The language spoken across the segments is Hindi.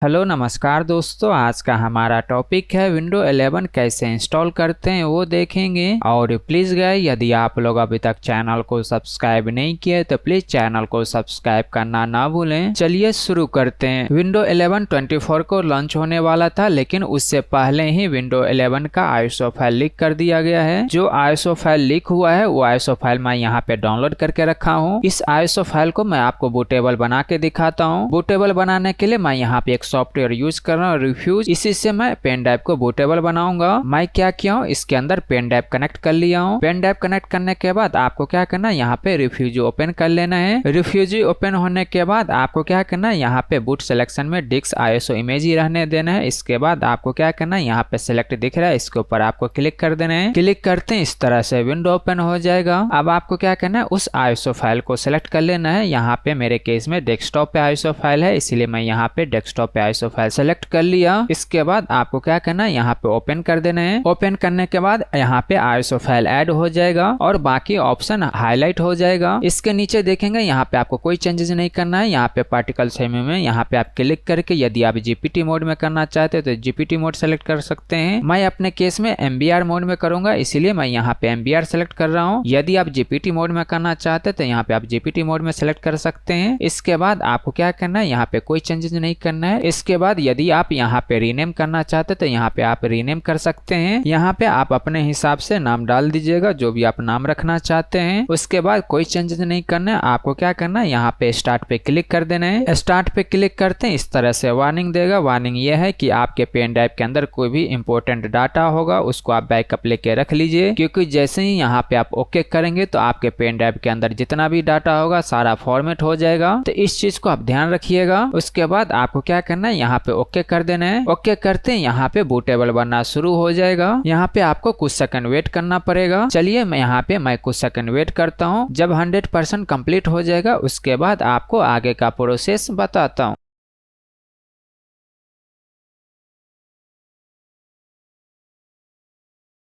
हेलो नमस्कार दोस्तों, आज का हमारा टॉपिक है विंडो 11 कैसे इंस्टॉल करते हैं वो देखेंगे। और प्लीज़ गाइस, यदि आप लोग अभी तक चैनल को सब्सक्राइब नहीं किए तो प्लीज़ चैनल को सब्सक्राइब करना ना भूलें। चलिए शुरू करते हैं। विंडो 11 24 को लॉन्च होने वाला था, लेकिन उससे पहले ही विंडो 11 का आईएसओ फाइल लीक कर दिया गया है। जो आईएसओ फाइल लीक हुआ है वो आईएसओ फाइल मैं यहाँ पे डाउनलोड करके रखा हूँ। इस आईएसओ फाइल को मैं आपको बूटेबल बना के दिखाता हूँ। बूटेबल बनाने के लिए मैं यहाँ पे एक सॉफ्टवेयर यूज कर रहा हूँ, रिफ्यूज। इसी से मैं पेन ड्राइव को बूटेबल बनाऊंगा। मैं क्या किया हूँ, इसके अंदर पेन ड्राइव कनेक्ट कर लिया हूँ। पेन ड्राइव कनेक्ट करने के बाद आपको क्या करना है, यहाँ पे रिफ्यूज ओपन कर लेना है। रिफ्यूज ओपन होने के बाद आपको क्या करना है, यहाँ पे बूट सिलेक्शन में डिस्क आईएसओ इमेज ही रहने देना है। इसके बाद आपको क्या करना है, यहाँ पे सिलेक्ट दिख रहा है, इसके ऊपर आपको क्लिक कर देना है। क्लिक करते हैं इस तरह से विंडो ओपन हो जाएगा। अब आपको क्या करना है, उस आईएसओ फाइल को सिलेक्ट कर लेना है। यहाँ पे मेरे केस में डेस्कटॉप पे आईएसओ फाइल है, इसीलिए मैं यहाँ पे डेस्कटॉप पे आईएसओ फाइल सेलेक्ट कर लिया। इसके बाद आपको क्या करना है, यहाँ पे ओपन कर देना है। ओपन करने के बाद यहाँ पे आईएसओ फाइल ऐड हो जाएगा और बाकी ऑप्शन हाईलाइट हो जाएगा। इसके नीचे देखेंगे, यहाँ पे आपको कोई चेंजेस नहीं करना है। यहाँ पे पार्टिकल सेमी में यहाँ पे आप क्लिक करके यदि आप जीपीटी मोड में करना चाहते हैं तो जीपीटी मोड सेलेक्ट कर सकते हैं। मैं अपने केस में एमबीआर मोड में करूंगा, इसीलिए मैं यहाँ पे एमबीआर सेलेक्ट कर रहा हूँ। यदि आप जीपीटी मोड में करना चाहते हैं तो यहाँ पे आप जीपीटी मोड में सेलेक्ट कर सकते हैं। इसके बाद आपको क्या करना है, यहाँ पे कोई चेंजेस नहीं करना है। इसके बाद यदि आप यहाँ पे रीनेम करना चाहते तो यहाँ पे आप रीनेम कर सकते हैं। यहाँ पे आप अपने हिसाब से नाम डाल दीजिएगा, जो भी आप नाम रखना चाहते हैं। उसके बाद कोई चेंजेस नहीं करना है। आपको क्या करना है, यहाँ पे स्टार्ट पे क्लिक कर देना है। स्टार्ट पे क्लिक करते हैं इस तरह से वार्निंग देगा। वार्निंग ये है कि आपके पेन ड्राइव के अंदर कोई भी इंपॉर्टेंट डाटा होगा उसको आप बैकअप लेके रख लीजिए, क्योंकि जैसे ही यहाँ पे आप ओके करेंगे तो आपके पेन ड्राइव के अंदर जितना भी डाटा होगा सारा फॉर्मेट हो जाएगा। तो इस चीज को आप ध्यान रखिएगा। उसके बाद आपको क्या करना है, यहाँ पे ओके कर देना है। ओके करते हैं यहाँ पे बूटेबल बनना शुरू हो जाएगा। यहाँ पे आपको कुछ सेकंड वेट करना पड़ेगा। चलिए मैं कुछ सेकंड वेट करता हूँ। जब 100% कंप्लीट हो जाएगा उसके बाद आपको आगे का प्रोसेस बताता हूँ।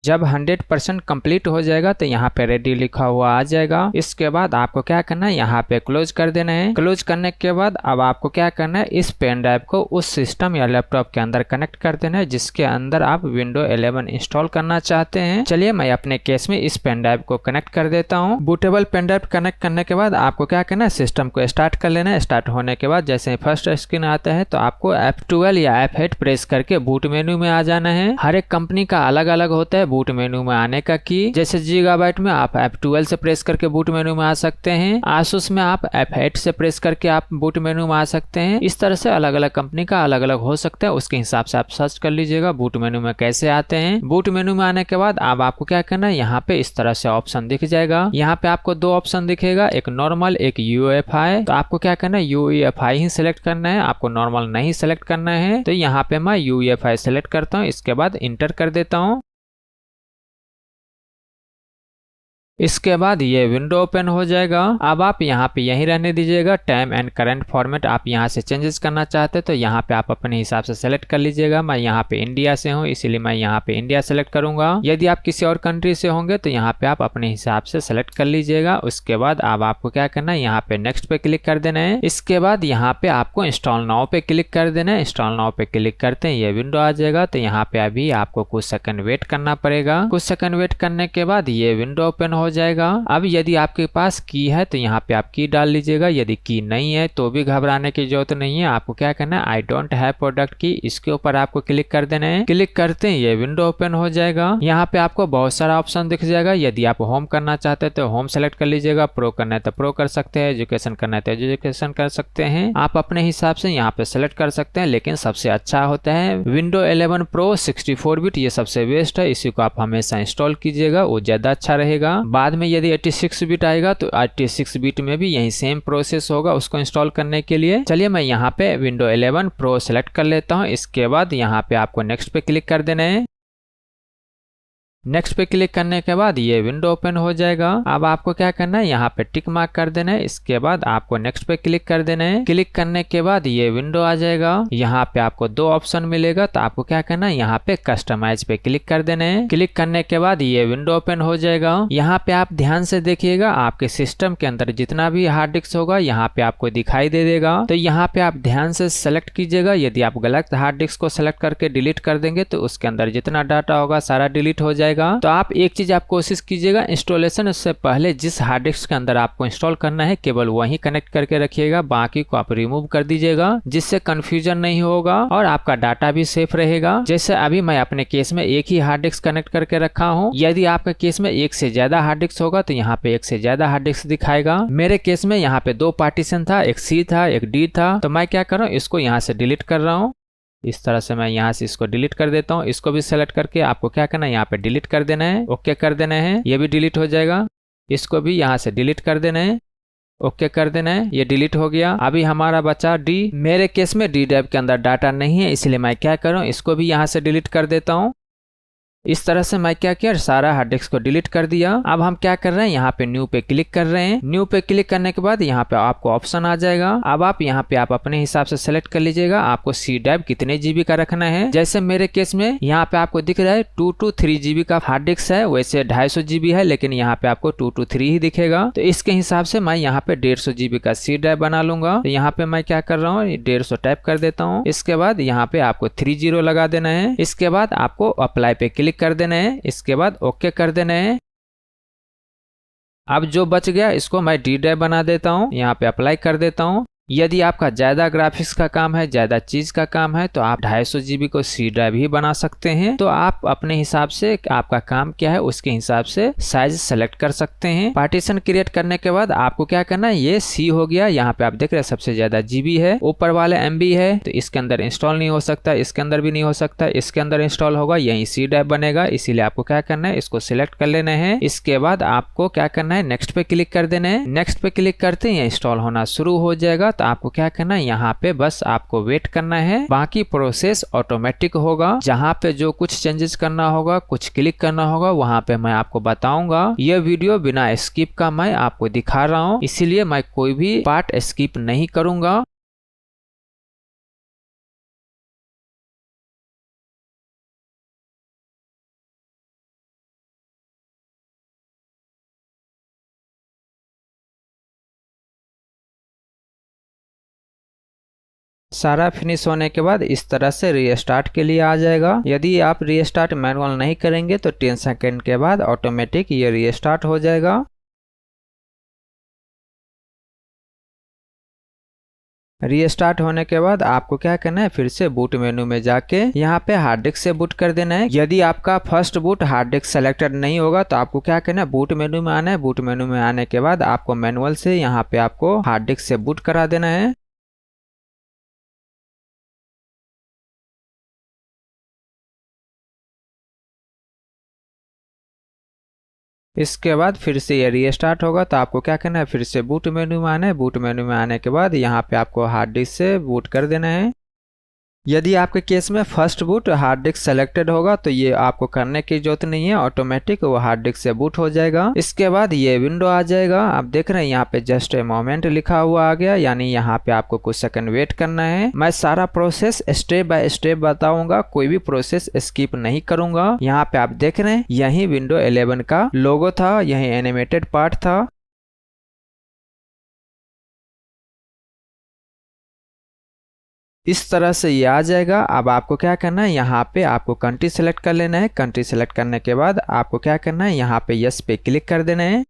जब 100% कंप्लीट हो जाएगा तो यहाँ पे रेडी लिखा हुआ आ जाएगा। इसके बाद आपको क्या करना है, यहाँ पे क्लोज कर देना है। क्लोज करने के बाद अब आपको क्या करना है, इस पेन ड्राइव को उस सिस्टम या लैपटॉप के अंदर कनेक्ट कर देना है जिसके अंदर आप विंडो 11 इंस्टॉल करना चाहते हैं। चलिए मैं अपने केस में इस पेन ड्राइव को कनेक्ट कर देता हूँ। बूटेबल पेन ड्राइव कनेक्ट करने के बाद आपको क्या करना है, सिस्टम को स्टार्ट कर लेना है। स्टार्ट होने के बाद जैसे फर्स्ट स्क्रीन आता है तो आपको F12 या F8 प्रेस करके बूट मेन्यू में आ जाना है। हर एक कंपनी का अलग अलग होता है बूट मेन्यू में आने का की। जैसे गीगाबाइट में आप F12 से प्रेस करके बूट मेन्यू में आ सकते हैं। आसूस में आप F8 से प्रेस करके आप बूट मेन्यू में आ सकते हैं। इस तरह से अलग अलग कंपनी का अलग अलग हो सकता है, उसके हिसाब से आप सर्च कर लीजिएगा बूट मेन्यू में कैसे आते हैं। बूट मेन्यू में आने के बाद अब आपको क्या करना है, यहाँ पे इस तरह से ऑप्शन दिख जाएगा। यहाँ पे आपको दो ऑप्शन दिखेगा, एक नॉर्मल एक यूएफआई। तो आपको क्या करना है, यूएफआई ही सिलेक्ट करना है, आपको नॉर्मल नहीं सिलेक्ट करना है। तो यहाँ पे मैं यूएफआई सिलेक्ट करता हूँ। इसके बाद इंटर कर देता हूँ। इसके बाद ये विंडो ओपन हो जाएगा। अब आप यहाँ पे यहीं रहने दीजिएगा। टाइम एंड करंट फॉर्मेट आप यहाँ से चेंजेस करना चाहते हैं तो यहाँ पे आप अपने हिसाब से सेलेक्ट कर लीजिएगा। मैं यहाँ पे इंडिया से हूँ इसीलिए मैं यहाँ पे इंडिया सेलेक्ट करूंगा। यदि आप किसी और कंट्री से होंगे तो यहाँ पे आप अपने हिसाब से सेलेक्ट कर लीजिएगा। उसके बाद अब आपको क्या करना है, यहाँ पे नेक्स्ट पे क्लिक कर देना है। इसके बाद यहाँ पे आपको इंस्टॉल नाउ पे क्लिक कर देना है। इंस्टॉल नाउ पे क्लिक करते हैं ये विंडो आ जाएगा। तो यहाँ पे अभी आपको कुछ सेकंड वेट करना पड़ेगा। कुछ सेकंड वेट करने के बाद ये विंडो ओपन हो जाएगा। अब यदि आपके पास की है तो यहाँ पे आप की डाल लीजिएगा। यदि की नहीं है तो भी घबराने की जरूरत नहीं है। आपको क्या करना है, आई डोंट हैव प्रोडक्ट की, इसके ऊपर आपको क्लिक कर देना है। क्लिक करते हैं ये विंडो ओपन हो जाएगा। यहाँ पे आपको बहुत सारा ऑप्शन दिख जाएगा। यदि आप होम करना चाहते हैं तो होम सेलेक्ट कर लीजिएगा, प्रो करना है तो प्रो कर सकते हैं, एजुकेशन करना है तो एजुकेशन कर सकते हैं। आप अपने हिसाब से यहाँ पे सेलेक्ट कर सकते हैं, लेकिन सबसे अच्छा होता है विंडो 11 प्रो 64 बिट, ये सबसे बेस्ट है। इसी को आप हमेशा इंस्टॉल कीजिएगा, वो ज्यादा अच्छा रहेगा। बाद में यदि 86 बिट आएगा तो 86 बिट में भी यही सेम प्रोसेस होगा उसको इंस्टॉल करने के लिए। चलिए मैं यहाँ पे विंडो 11 प्रो सेलेक्ट कर लेता हूँ। इसके बाद यहाँ पे आपको नेक्स्ट पे क्लिक कर देना है। नेक्स्ट पे क्लिक करने के बाद ये विंडो ओपन हो जाएगा। अब आपको क्या करना है, यहाँ पे टिक मार्क कर देना है। इसके बाद आपको नेक्स्ट पे क्लिक कर देना है। क्लिक करने के बाद ये विंडो आ जाएगा। यहाँ पे आपको दो ऑप्शन मिलेगा, तो आपको क्या करना है, यहाँ पे कस्टमाइज पे क्लिक कर देना है। क्लिक करने के बाद ये विंडो ओपन हो जाएगा। यहाँ पे आप ध्यान से देखिएगा, आपके सिस्टम के अंदर जितना भी हार्ड डिस्क होगा यहाँ पे आपको दिखाई दे देगा। तो यहाँ पे आप ध्यान से सेलेक्ट कीजिएगा। यदि आप गलत हार्ड डिस्क को सेलेक्ट करके डिलीट कर देंगे तो उसके अंदर जितना डाटा होगा सारा डिलीट हो जाएगा। तो आप एक चीज आप कोशिश कीजिएगा, इंस्टॉलेशन से पहले जिस हार्ड डिस्क के अंदर आपको इंस्टॉल करना है केवल वही कनेक्ट करके रखिएगा, बाकी को आप रिमूव कर दीजिएगा, जिससे कंफ्यूजन नहीं होगा और आपका डाटा भी सेफ रहेगा। जैसे अभी मैं अपने केस में एक ही हार्ड डिस्क कनेक्ट करके रखा हूँ। यदि आपके केस में एक से ज्यादा हार्ड डिस्क होगा तो यहाँ पे एक से ज्यादा हार्ड डिस्क दिखाएगा। मेरे केस में यहाँ पे दो पार्टीशन था, एक सी था एक डी था। तो मैं क्या कर रहा हूँ, इसको यहाँ से डिलीट कर रहा हूँ। इस तरह से मैं यहाँ से इसको डिलीट कर देता हूँ। इसको भी सेलेक्ट करके आपको क्या करना है, यहाँ पे डिलीट कर देना है, ओके कर देना है, ये भी डिलीट हो जाएगा। इसको भी यहाँ से डिलीट कर देना है, ओके कर देना है, ये डिलीट हो गया। अभी हमारा बचा डी। मेरे केस में डी ड्राइव के अंदर डाटा नहीं है, इसलिए मैं क्या कर रहा हूँ, इसको भी यहाँ से डिलीट कर देता हूँ। इस तरह से मैं क्या किया, सारा हार्ड डिस्क को डिलीट कर दिया। अब हम क्या कर रहे हैं, यहाँ पे न्यू पे क्लिक कर रहे हैं। न्यू पे क्लिक करने के बाद यहाँ पे आपको ऑप्शन आ जाएगा। अब आप यहाँ पे आप अपने हिसाब से सेलेक्ट कर लीजिएगा, आपको सी ड्राइव कितने जीबी का रखना है। जैसे मेरे केस में यहाँ पे आपको दिख रहा है 2 to 3 जीबी का हार्ड डिस्क है, वैसे 250 जीबी है, लेकिन यहाँ पे आपको 2 to 3 ही दिखेगा। तो इसके हिसाब से मैं यहाँ पे 150 जीबी का सी ड्राइव बना लूंगा। तो यहाँ पे मैं क्या कर रहा हूँ, 150 टाइप कर देता हूँ। इसके बाद यहाँ पे आपको 30 लगा देना है। इसके बाद आपको अप्लाई पे क्लिक कर देना है। इसके बाद ओके कर देना है। अब जो बच गया इसको मैं डी ड्राइव बना देता हूँ, यहाँ पे अप्लाई कर देता हूँ। यदि आपका ज्यादा ग्राफिक्स का काम है, ज्यादा चीज का काम है, तो आप 250 जीबी को सी ड्राइव ही बना सकते हैं। तो आप अपने हिसाब से आपका काम क्या है उसके हिसाब से साइज सेलेक्ट कर सकते हैं। पार्टीशन क्रिएट करने के बाद आपको क्या करना है, ये सी हो गया। यहाँ पे आप देख रहे हैं सबसे ज्यादा जीबी है, ऊपर वाले एमबी है, तो इसके अंदर इंस्टॉल नहीं हो सकता, इसके अंदर भी नहीं हो सकता, इसके अंदर इंस्टॉल होगा, यही सी ड्राइव बनेगा। इसीलिए आपको क्या करना है, इसको सिलेक्ट कर लेना है। इसके बाद आपको क्या करना है, नेक्स्ट पे क्लिक कर देना है। नेक्स्ट पे क्लिक करते ही इंस्टॉल होना शुरू हो जाएगा। तो आपको क्या करना है, यहाँ पे बस आपको वेट करना है, बाकी प्रोसेस ऑटोमेटिक होगा। जहाँ पे जो कुछ चेंजेस करना होगा, कुछ क्लिक करना होगा, वहाँ पे मैं आपको बताऊंगा। यह वीडियो बिना स्किप का मैं आपको दिखा रहा हूँ, इसीलिए मैं कोई भी पार्ट स्किप नहीं करूंगा। सारा फिनिश होने के बाद इस तरह से रीस्टार्ट के लिए आ जाएगा। यदि आप रीस्टार्ट मैनुअल नहीं करेंगे तो 10 सेकंड के बाद ऑटोमेटिक ये रीस्टार्ट हो जाएगा। रीस्टार्ट होने के बाद आपको क्या करना है, फिर से बूट मेनू में जाके यहाँ पे हार्ड डिस्क से बूट कर देना है। यदि आपका first boot hard disk selected नहीं होगा तो आपको क्या करना है, बूट मेनू में आना है। बूट मेनू में आने के बाद आपको मैनुअल से यहाँ पे आपको हार्ड डिस्क से बूट करा देना है। इसके बाद फिर से ये रीस्टार्ट होगा। तो आपको क्या करना है, फिर से बूट मेनू में आना है। बूट मेनू में आने के बाद यहाँ पे आपको हार्ड डिस्क से बूट कर देना है। यदि आपके केस में first boot hard disk selected होगा तो ये आपको करने की जरूरत नहीं है, ऑटोमेटिक वो हार्ड डिस्क से बूट हो जाएगा। इसके बाद ये विंडो आ जाएगा। आप देख रहे हैं यहाँ पे जस्ट ए मोमेंट लिखा हुआ आ गया, यानी यहाँ पे आपको कुछ सेकंड वेट करना है। मैं सारा प्रोसेस स्टेप बाय स्टेप बताऊंगा, कोई भी प्रोसेस स्किप नहीं करूंगा। यहाँ पे आप देख रहे हैं यही विंडो 11 का लोगो था, यही एनिमेटेड पार्ट था। इस तरह से ये आ जाएगा। अब आपको क्या करना है, यहाँ पे आपको कंट्री सेलेक्ट कर लेना है। कंट्री सेलेक्ट करने के बाद आपको क्या करना है, यहाँ पे यस पे क्लिक कर देना है।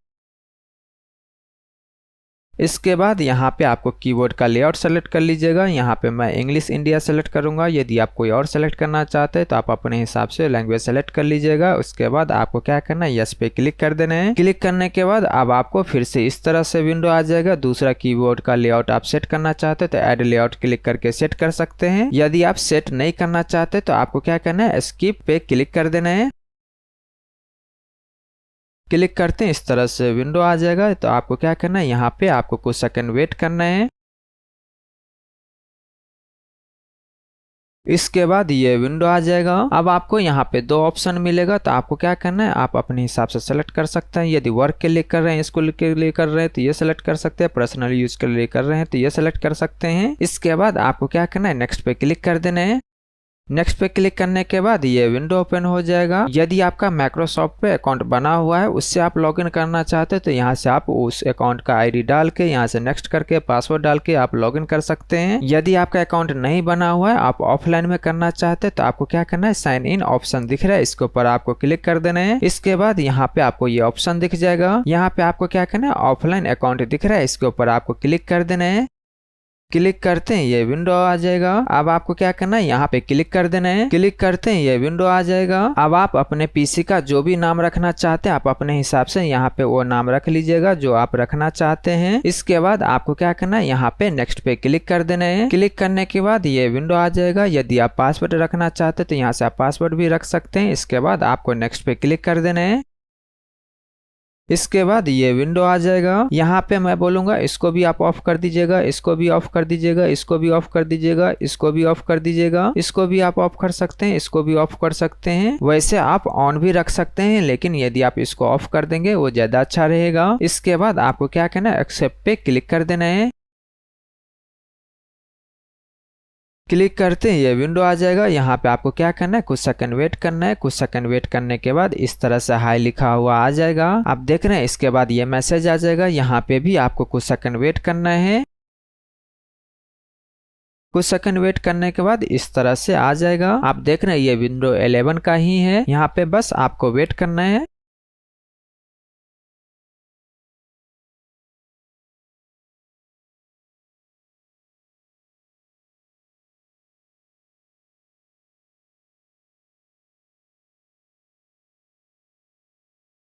इसके बाद यहाँ पे आपको कीबोर्ड का लेआउट सेलेक्ट कर लीजिएगा। यहाँ पे मैं इंग्लिश इंडिया सेलेक्ट करूंगा। यदि आप कोई और सेलेक्ट करना चाहते हैं तो आप अपने हिसाब से लैंग्वेज सेलेक्ट कर लीजिएगा। उसके बाद आपको क्या करना है, यस पे क्लिक कर देना है। क्लिक करने के बाद अब आपको फिर से इस तरह से विंडो आ जाएगा। दूसरा कीबोर्ड का लेआउट आप सेट करना चाहते हैं तो ऐड लेआउट क्लिक करके सेट कर सकते हैं। यदि आप सेट नहीं करना चाहते तो आपको क्या करना है, स्किप पे क्लिक कर देना है। क्लिक करते हैं इस तरह से विंडो आ जाएगा। तो आपको क्या करना है, यहाँ पे आपको कुछ सेकंड वेट करना है। इसके बाद ये विंडो आ जाएगा। अब आपको यहाँ पे दो ऑप्शन मिलेगा, तो आपको क्या करना है, आप अपने हिसाब से सेलेक्ट कर सकते हैं। यदि वर्क के लिए कर रहे हैं, स्कूल के लिए कर रहे हैं तो ये सेलेक्ट कर सकते हैं, पर्सनल यूज के लिए कर रहे हैं तो ये सेलेक्ट कर सकते हैं। इसके बाद आपको क्या करना है, नेक्स्ट पे क्लिक कर देना है। नेक्स्ट पे क्लिक करने के बाद ये विंडो ओपन हो जाएगा। यदि आपका माइक्रोसॉफ्ट पे अकाउंट बना हुआ है, उससे आप लॉगिन करना चाहते हैं तो यहाँ से आप उस अकाउंट का आईडी डाल के यहाँ से नेक्स्ट करके पासवर्ड डाल के आप लॉगिन कर सकते हैं। यदि आपका अकाउंट नहीं बना हुआ है, आप ऑफलाइन में करना चाहते हैं तो आपको क्या करना है, साइन इन ऑप्शन दिख रहा है, इसके ऊपर आपको क्लिक कर देना है। इसके बाद यहाँ पे आपको ये ऑप्शन दिख जाएगा। यहाँ पे आपको क्या करना है, ऑफलाइन अकाउंट दिख रहा है, इसके ऊपर आपको क्लिक कर देना है। क्लिक करते हैं ये विंडो आ जाएगा। अब आपको क्या करना है, यहाँ पे क्लिक कर देना है। क्लिक करते हैं ये विंडो आ जाएगा। अब आप अपने पीसी का जो भी नाम रखना चाहते हैं, आप अपने हिसाब से यहाँ पे वो नाम रख लीजिएगा जो आप रखना चाहते हैं। इसके बाद आपको क्या करना है, यहाँ पे नेक्स्ट पे क्लिक कर देना है। क्लिक करने के बाद ये विंडो आ जाएगा। यदि आप पासवर्ड रखना चाहते हैं तो यहाँ से आप पासवर्ड भी रख सकते हैं। इसके बाद आपको नेक्स्ट पे क्लिक कर देना है। इसके बाद ये विंडो आ जाएगा। यहाँ पे मैं बोलूंगा इसको भी आप ऑफ कर दीजिएगा, इसको भी ऑफ कर दीजिएगा, इसको भी ऑफ कर दीजिएगा, इसको भी ऑफ कर दीजिएगा, इसको भी आप ऑफ कर सकते हैं, इसको भी ऑफ कर सकते हैं। वैसे आप ऑन भी रख सकते हैं, लेकिन यदि आप इसको ऑफ कर देंगे वो ज्यादा अच्छा रहेगा। इसके बाद आपको क्या करना है, एक्सेप्ट पे क्लिक कर देना है। क्लिक करते हैं ये विंडो आ जाएगा। यहाँ पे आपको क्या करना है, कुछ सेकंड वेट करना है। कुछ सेकंड वेट करने के बाद इस तरह से हाई लिखा हुआ आ जाएगा, आप देख रहे हैं। इसके बाद ये मैसेज आ जाएगा। यहाँ पे भी आपको कुछ सेकंड वेट करना है। कुछ सेकंड वेट करने के बाद इस तरह से आ जाएगा। आप देख रहे हैं ये विंडो 11 का ही है। यहाँ पे बस आपको वेट करना है।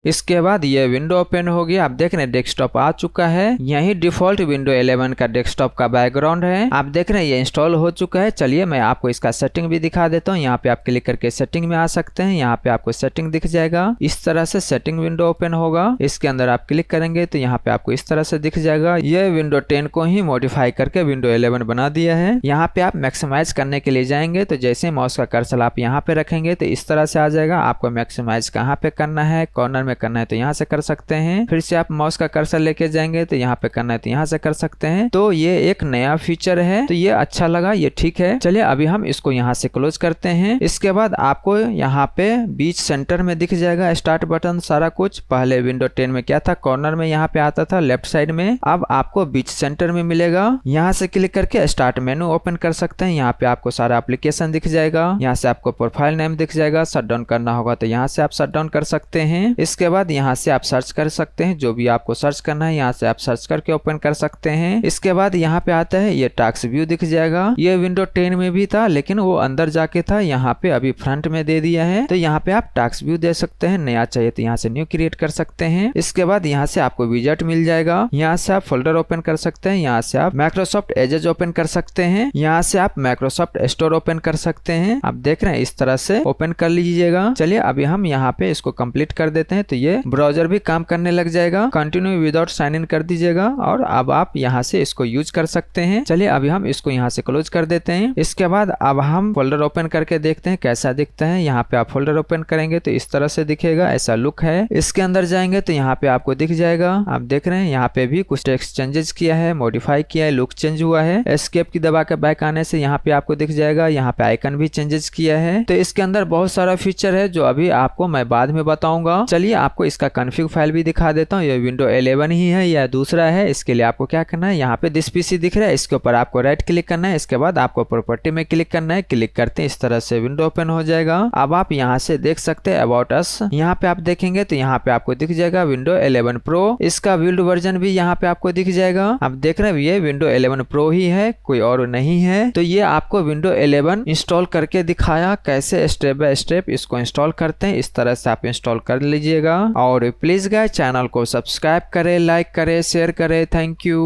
इसके बाद ये विंडो ओपन हो गया। आप देख रहे हैं डेस्कटॉप आ चुका है। यही डिफॉल्ट विंडो 11 का डेस्कटॉप का बैकग्राउंड है। आप देख रहे हैं ये इंस्टॉल हो चुका है। चलिए मैं आपको इसका सेटिंग भी दिखा देता हूँ। यहाँ पे आप क्लिक करके सेटिंग में आ सकते हैं। यहाँ पे आपको सेटिंग दिख जाएगा। इस तरह से सेटिंग विंडो ओपन होगा। इसके अंदर आप क्लिक करेंगे तो यहाँ पे आपको इस तरह से दिख जाएगा। ये विंडो 10 को ही मॉडिफाई करके विंडो 11 बना दिया है। यहाँ पे आप मैक्सिमाइज करने के लिए जाएंगे तो जैसे माउस का कर्सर आप यहाँ पे रखेंगे तो इस तरह से आ जाएगा। आपको मैक्सिमाइज कहाँ पे करना है, कॉर्नर में करना है तो यहाँ से कर सकते हैं। फिर से आप माउस का कर्सर लेके जाएंगे तो यहाँ पे करना है तो यहाँ से कर सकते हैं। तो ये एक नया फीचर है, तो ये अच्छा लगा, ये ठीक है। चलिए अभी हम इसको यहाँ से क्लोज करते हैं। इसके बाद आपको यहाँ पे बीच सेंटर में दिख जाएगा स्टार्ट बटन सारा कुछ। पहले विंडो 10 में क्या था, कॉर्नर में यहाँ पे आता था लेफ्ट साइड में, अब आपको बीच सेंटर में मिलेगा। यहाँ से क्लिक करके स्टार्ट मेनू ओपन कर सकते हैं। यहाँ पे आपको सारा एप्लीकेशन दिख जाएगा। यहाँ से आपको प्रोफाइल नेम दिख जाएगा। शट डाउन करना होगा तो यहाँ से आप शट डाउन कर सकते हैं। इसके बाद यहाँ से आप सर्च कर सकते हैं, जो भी आपको सर्च करना है यहाँ से आप सर्च करके ओपन कर सकते हैं। इसके बाद यहाँ पे आता है ये टास्क व्यू दिख जाएगा। ये विंडो 10 में भी था लेकिन वो अंदर जाके था, यहाँ पे अभी फ्रंट में दे दिया है। तो यहाँ पे आप टास्क व्यू दे सकते हैं। नया चाहिए तो यहाँ से न्यू क्रिएट कर सकते हैं। इसके बाद यहाँ से आपको विजेट मिल जाएगा। यहाँ से आप फोल्डर ओपन कर सकते हैं। यहाँ से आप माइक्रोसॉफ्ट एजेज ओपन कर सकते हैं। यहाँ से आप माइक्रोसॉफ्ट स्टोर ओपन कर सकते हैं। आप देख रहे हैं इस तरह से ओपन कर लीजिएगा। चलिए अभी हम यहाँ पे इसको कंप्लीट कर देते हैं तो ये ब्राउजर भी काम करने लग जाएगा। कंटिन्यू विदाउट साइन इन कर दीजिएगा और अब आप यहाँ से इसको यूज कर सकते हैं। चलिए अभी हम इसको यहाँ से क्लोज कर देते हैं। इसके बाद अब हम फोल्डर ओपन करके देखते हैं कैसा दिखता है। यहाँ पे आप फोल्डर ओपन करेंगे तो इस तरह से दिखेगा, ऐसा लुक है। इसके अंदर जाएंगे तो यहाँ पे आपको दिख जाएगा। आप देख रहे हैं यहाँ पे भी कुछ टेक्स्ट चेंजेस किया है, मॉडिफाई किया है, लुक चेंज हुआ है। एस्केप की दबा के बैक आने से यहाँ पे आपको दिख जाएगा। यहाँ पे आइकन भी चेंजेस किया है। तो इसके अंदर बहुत सारा फीचर है जो अभी आपको मैं बाद में बताऊंगा। चलिए आपको इसका कॉन्फ़िग फाइल भी दिखा देता हूँ। ये विंडो 11 ही है या दूसरा है, इसके लिए आपको क्या करना है, यहाँ पे दिस पीसी दिख रहा है, इसके ऊपर आपको राइट क्लिक करना है। इसके बाद आपको प्रॉपर्टी में क्लिक करना है। क्लिक करते हैं इस तरह से विंडो ओपन हो जाएगा। अब आप यहाँ से देख सकते हैं अबाउट अस। यहाँ पे आप देखेंगे तो यहाँ पे आपको दिख जाएगा विंडो 11 प्रो। इसका बिल्ड वर्जन भी यहाँ पे आपको दिख जाएगा। आप देख रहे हैं ये विंडो 11 प्रो ही है, कोई और नहीं है। तो ये आपको विंडो 11 इंस्टॉल करके दिखाया कैसे स्टेप बाय स्टेप इसको इंस्टॉल करते हैं। इस तरह से आप इंस्टॉल कर लीजिएगा। और प्लीज गाइस चैनल को सब्सक्राइब करें, लाइक करें, शेयर करें। Thank you.